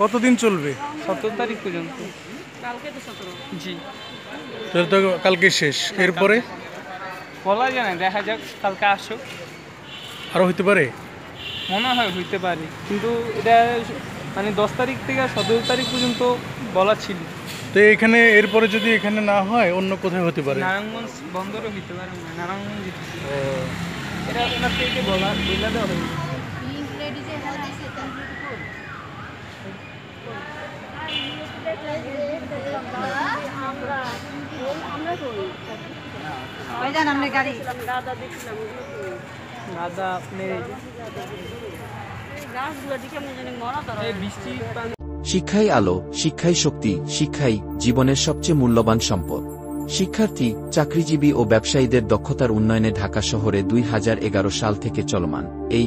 কতদিন চলবে? 17 তারিখ পর্যন্ত। কালকে তো 17। জি। তাহলে তো কালকে শেষ, এরপরে বলা যায় না, দেখা যাক, কালকে আসো। আরও হইতে পারে? মনে হয় হইতে পারে, কিন্তু এটা মানে 10 তারিখ থেকে 17 তারিখ পর্যন্ত বলা ছিল। তো এখানে এরপরে যদি এখানে না হয় অন্য কোথায় হতে পারে? নারায়ণগঞ্জ বন্দরও হইতে পারে না, নারায়ণগঞ্জ এটা ওনার থেকে বলা দেওয়া হবে। শিক্ষাই আলো, শিক্ষাই শক্তি, শিক্ষাই জীবনের সবচেয়ে মূল্যবান সম্পদ। শিক্ষার্থী, চাকরিজীবী ও ব্যবসায়ীদের দক্ষতার উন্নয়নে ঢাকা শহরে 2011 সাল থেকে চলমান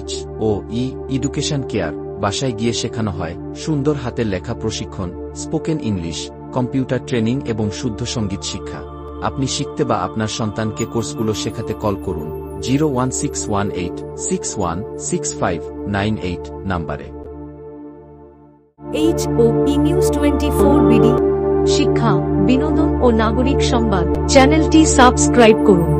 HOE এডুকেশন কেয়ার বাসায় গিয়ে শেখানো হয় সুন্দর হাতের লেখা প্রশিক্ষণ, স্পোকেন ইংলিশ, কম্পিউটার ট্রেনিং এবং শুদ্ধ সঙ্গীত শিক্ষা। আপনি শিখতে বা আপনার সন্তানকে কোর্সগুলো শেখাতে কল করুন 01618616598 নম্বরে। HOE নিউজ 24 বিডি শিক্ষা, বিনোদন ও নাগরিক সংবাদ চ্যানেলটি সাবস্ক্রাইব করুন।